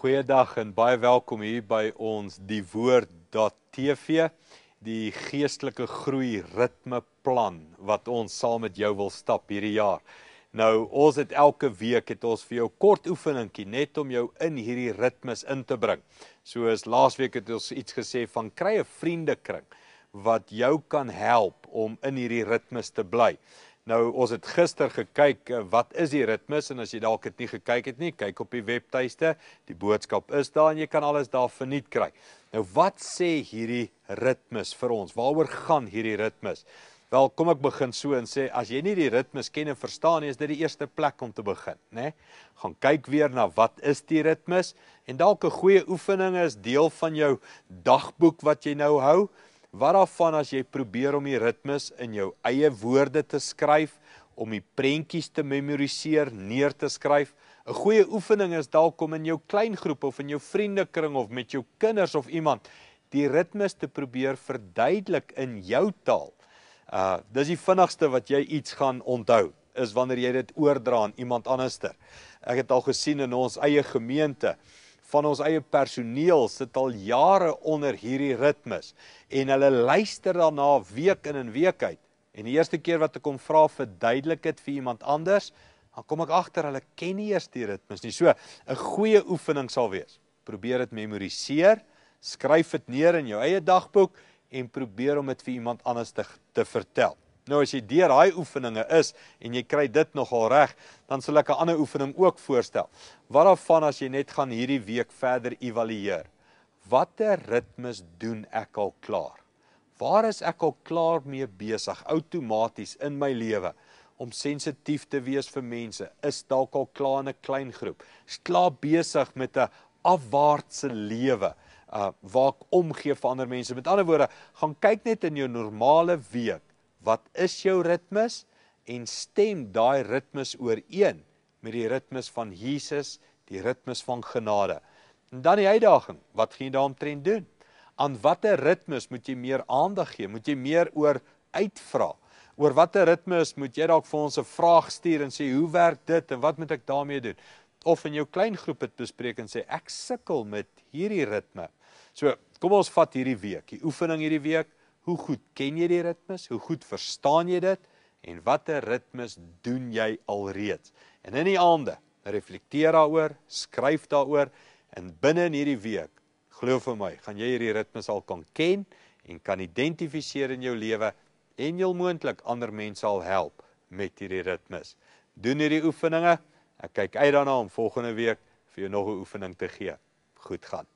Goeiedag en baie welkom hier by ons Die Woord.tv, die geestelike groei ritmeplan wat ons saam met jou wil stap hierdie jaar. Nou, ons het elke week ons vir jou kort oefeningkie net om jou in hierdie ritmes in te bring. Soos laasweek het ons iets gesê van kry 'n vriendekring wat jou kan help om in hierdie ritmes te bly. Nou, ons het gister gekyk, wat is die ritmes, en as jy dalk het nie gekyk het nie, kyk op die webtuiste, die boodskap is daar, en jy kan alles daar verniet kry. Nou, wat sê hierdie ritmes vir ons? Waaroor gaan hierdie ritmes? Wel, kom ek begin so en sê, as jy nie die ritmes ken en verstaan nie, is dit die eerste plek om te begin, né? Gaan kyk weer na wat is die ritmes, en dalk 'n goeie oefening is deel van jou dagboek wat jy nou hou. Wat daarvan as jy probeer om die ritmes in jou eie woorde te skryf, om die prentjies te memoriseer, neer te skryf. 'n Goeie oefening is dalk om in jou kleingroep of in jou vriendekring of met jou kinders of iemand die ritmes te probeer verduidelik in jou taal. Dis die vinnigste wat jy iets gaan onthou, is wanneer jy dit oordra aan iemand anderster. Ek het al gesien in ons eie gemeente, van ons eie personeel sit al jare onder hierdie ritmes, en hulle luister daarna week in en week uit, en die eerste keer wat ek kom vra verduidelik het vir iemand anders, dan kom ek agter, hulle ken nie eers die ritmes nie. So, 'n goeie oefening sal wees, probeer dit memoriseer, skryf dit neer in jou eie dagboek, en probeer om dit vir iemand anders te vertel. Nou, as jy deur daai oefeninge is, en jy kry dit nogal reg, dan sal ek 'n ander oefening ook voorstel. Wat daarvan as jy net gaan hierdie week verder evalueer? Watter ritmes doen ek al klaar? Waar is ek al klaar mee besig, outomaties in my lewe, om sensitief te wees vir mense? Is dalk al klaar in 'n klein groep? Is klaar besig met 'n afwaartse lewe, waar ek omgee vir ander mense? Met ander woorde, gaan kyk net in jou normale week, wat is jou ritmes, en stem daai ritmes ooreen met die ritmes van Jesus, die ritmes van genade. En dan die uitdaging, wat gaan jy daaromtrent doen? Aan watter ritmes moet jy meer aandag gee? Moet jy meer oor uitvra? Oor watter ritmes moet jy dalk vir ons 'n vraag stuur en sê, hoe werk dit en wat moet ek daarmee doen? Of in jou klein groep het bespreek en sê, ek sukkel met hierdie ritme. So, kom ons vat hierdie week, die oefening hierdie week. Hoe goed ken jy die ritmes? Hoe goed verstaan jy dit? En watter ritmes doen jy alreeds? En in die aande, reflekteer daaroor, skryf daaroor, en binne in hierdie week, glo vir my, gaan jy hierdie ritmes al kan ken, en kan identifiseer in jou lewe, en jy moontlik ander mense al help met hierdie ritmes. Doen hierdie oefeninge, ek kyk uit daarna om volgende week vir jou nog 'n oefening te gee. Goed gaan.